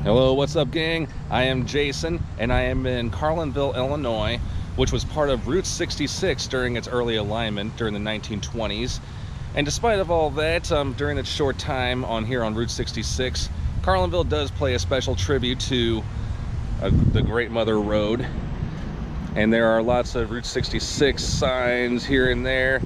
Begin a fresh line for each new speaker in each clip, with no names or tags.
Hello, what's up, gang? I am Jason, and I am in Carlinville, Illinois, which was part of Route 66 during its early alignment during the 1920s. And despite of all that, during its short time on here on Route 66, Carlinville does play a special tribute to the Great Mother Road. And there are lots of Route 66 signs here and there,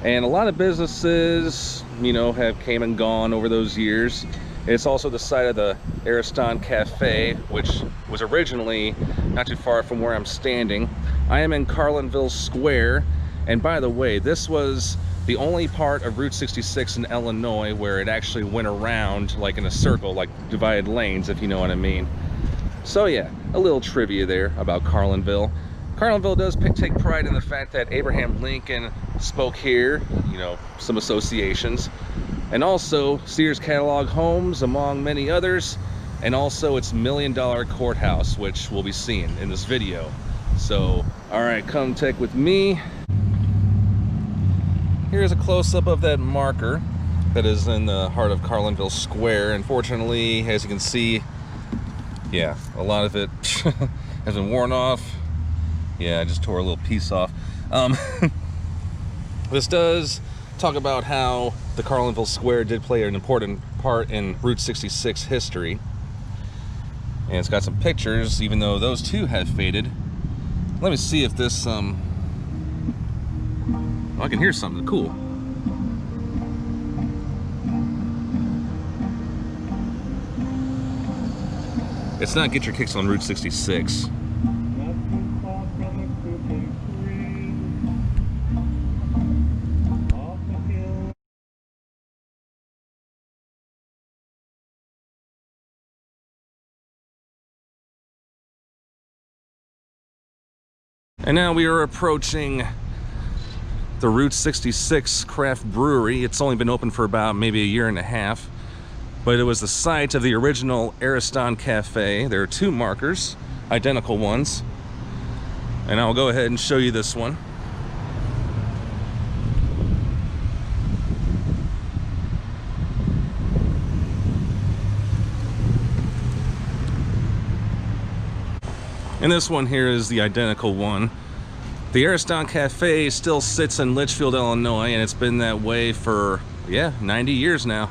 and a lot of businesses, you know, have came and gone over those years. It's also the site of the Ariston Cafe, which was originally not too far from where I'm standing. I am in Carlinville Square, and by the way, this was the only part of Route 66 in Illinois where it actually went around like in a circle, like divided lanes, if you know what I mean. So yeah, a little trivia there about Carlinville. Carlinville does take pride in the fact that Abraham Lincoln spoke here, you know, some associations. And also Sears Catalog Homes, among many others, and also its $1 million courthouse, which we'll be seeing in this video. So, all right, come take with me. Here's a close-up of that marker that is in the heart of Carlinville Square. Unfortunately, as you can see, yeah, a lot of it has been worn off. Yeah, I just tore a little piece off. This does talk about how the Carlinville Square did play an important part in Route 66 history. And it's got some pictures, even though those two have faded. Let me see if this, oh, I can hear something cool. It's not Get Your Kicks on Route 66. And now we are approaching the Route 66 Craft Brewery. It's only been open for about maybe a year and a half, but it was the site of the original Ariston Cafe. There are two markers, identical ones, and I'll go ahead and show you this one. And this one here is the identical one. The Ariston Cafe still sits in Litchfield, Illinois, and it's been that way for, yeah, 90 years now.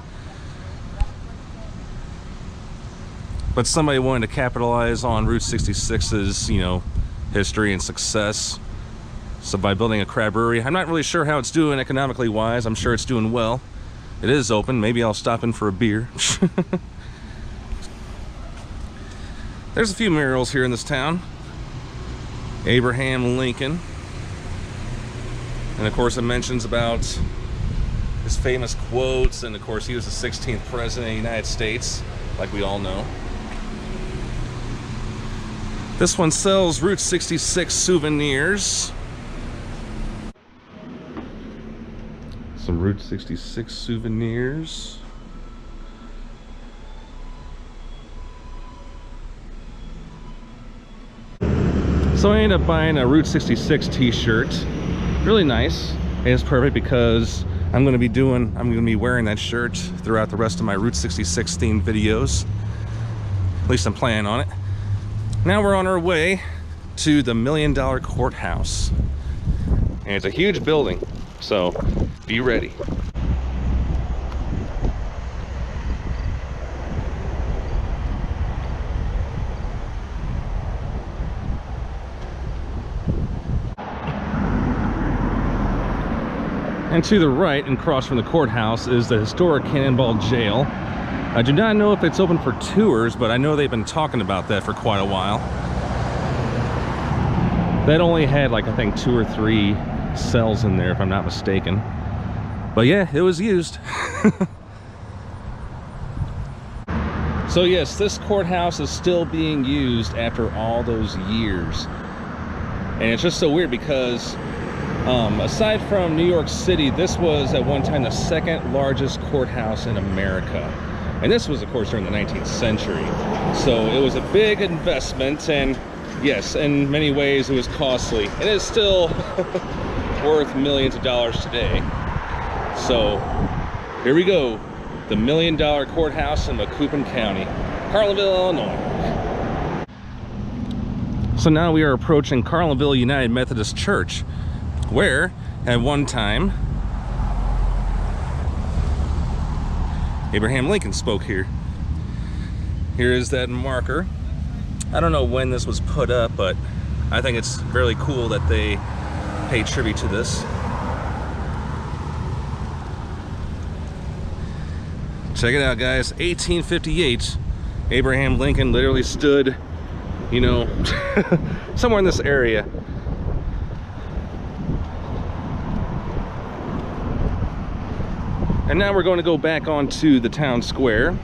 But somebody wanted to capitalize on Route 66's, you know, history and success. So by building a craft brewery, I'm not really sure how it's doing economically wise. I'm sure it's doing well. It is open. Maybe I'll stop in for a beer. There's a few murals here in this town. Abraham Lincoln. And of course it mentions about his famous quotes, and of course he was the 16th president of the United States, like we all know. This one sells Route 66 souvenirs. Some Route 66 souvenirs. So I ended up buying a Route 66 t-shirt. Really nice. And it's perfect because I'm going to be wearing that shirt throughout the rest of my Route 66 themed videos. At least I'm planning on it. Now we're on our way to the $1 million courthouse. And it's a huge building, so be ready. And to the right and across from the courthouse is the historic Cannonball Jail. I do not know if it's open for tours, but I know they've been talking about that for quite a while. That only had like, I think 2 or 3 cells in there, if I'm not mistaken. But yeah, it was used. So yes, this courthouse is still being used after all those years. And it's just so weird because aside from New York City, this was at one time the 2nd largest courthouse in America. And this was, of course, during the 19th century. So it was a big investment, and yes, in many ways it was costly. It is still worth millions of dollars today. So here we go. the $1 Million Courthouse in Macoupin County, Carlinville, Illinois. So now we are approaching Carlinville United Methodist Church, where at one time Abraham Lincoln spoke here. Here is that marker. I don't know when this was put up, but I think it's really cool that they pay tribute to this. Check it out, guys. 1858, Abraham Lincoln literally stood, you know, somewhere in this area. And now we're going to go back onto the town square.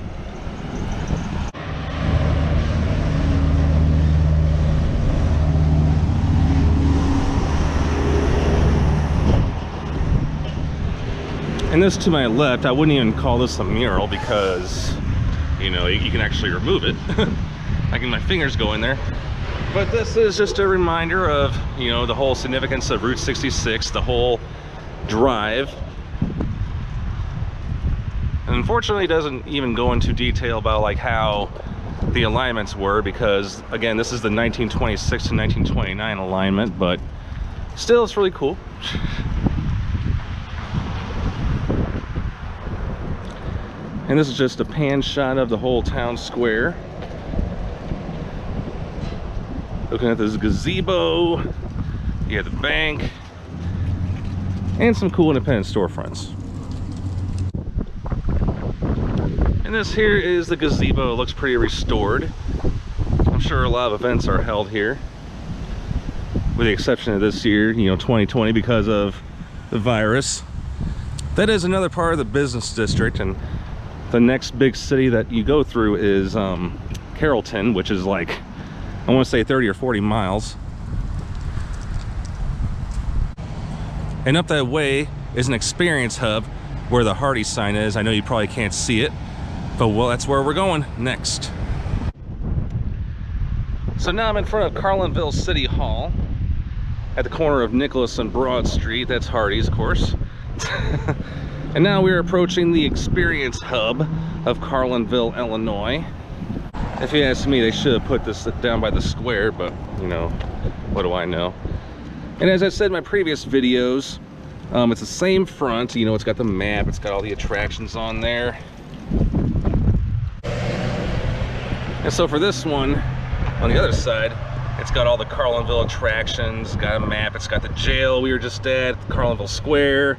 And this to my left, I wouldn't even call this a mural because, you know, you can actually remove it. I can, my fingers go in there. But this is just a reminder of, you know, the whole significance of Route 66, the whole drive. And unfortunately, it doesn't even go into detail about like how the alignments were, because again, this is the 1926 to 1929 alignment, but still, it's really cool. And this is just a pan shot of the whole town square. Looking at this gazebo, you have the bank, and some cool independent storefronts. And this here is the gazebo. It looks pretty restored. I'm sure a lot of events are held here, with the exception of this year, you know, 2020, because of the virus. That is another part of the business district, and the next big city that you go through is Carrollton, which is like, I want to say 30 or 40 miles. And up that way is an experience hub where the Hardy sign is. I know you probably can't see it, but well, that's where we're going next. So now I'm in front of Carlinville City Hall at the corner of Nicholas and Broad Street. That's Hardy's, of course. And now we're approaching the experience hub of Carlinville, Illinois. If you ask me, they should have put this down by the square, but you know, what do I know? And as I said in my previous videos, it's the same front. You know, it's got the map, it's got all the attractions on there. And so for this one, on the other side, it's got all the Carlinville attractions, got a map, it's got the jail we were just at, Carlinville Square.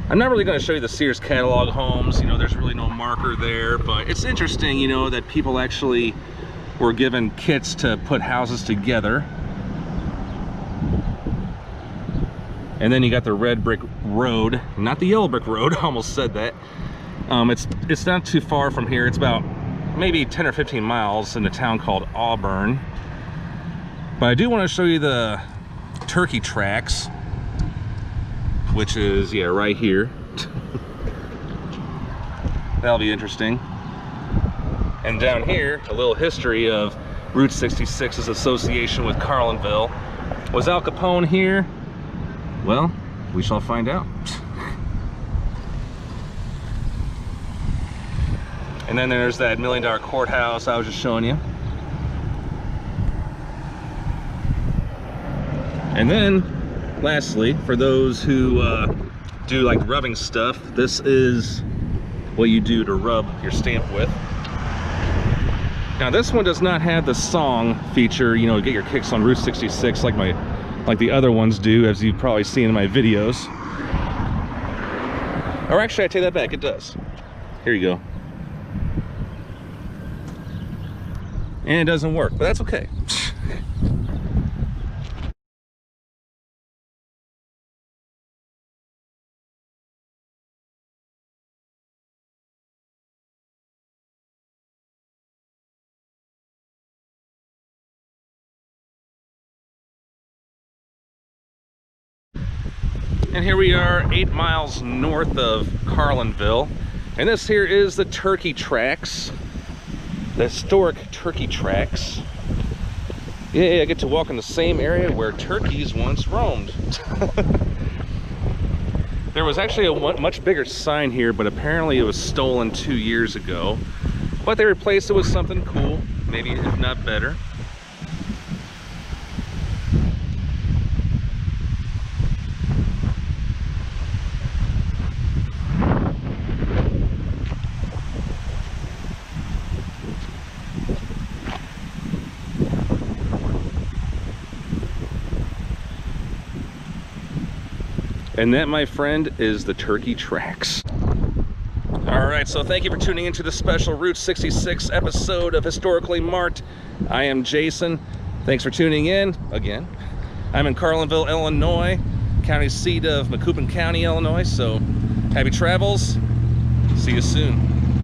I'm not really going to show you the Sears catalog homes, you know, there's really no marker there, but it's interesting, you know, that people actually were given kits to put houses together. And then you got the red brick road, not the yellow brick road, I almost said that. It's not too far from here. It's about maybe 10 or 15 miles in a town called Auburn. But I do want to show you the turkey tracks, which is, yeah, right here. That'll be interesting. And down here, a little history of Route 66's association with Carlinville. Was Al Capone here? Well, we shall find out. And then there's that $1 Million Courthouse I was just showing you. And then, lastly, for those who do like rubbing stuff, this is what you do to rub your stamp with. Now this one does not have the song feature, you know, get your kicks on Route 66 like the other ones do, as you've probably seen in my videos. Or actually, I take that back, it does. Here you go. And it doesn't work, but that's okay. And here we are 8 miles north of Carlinville, and this here is the turkey tracks, the historic turkey tracks. Yeah, I get to walk in the same area where turkeys once roamed. There was actually a much bigger sign here, but apparently it was stolen 2 years ago. But they replaced it with something cool, maybe if not better. And that, my friend, is the turkey tracks. All right, so thank you for tuning into the special Route 66 episode of Historically Marked. I am Jason. Thanks for tuning in again. I'm in Carlinville, Illinois, county seat of Macoupin County, Illinois. So happy travels. See you soon.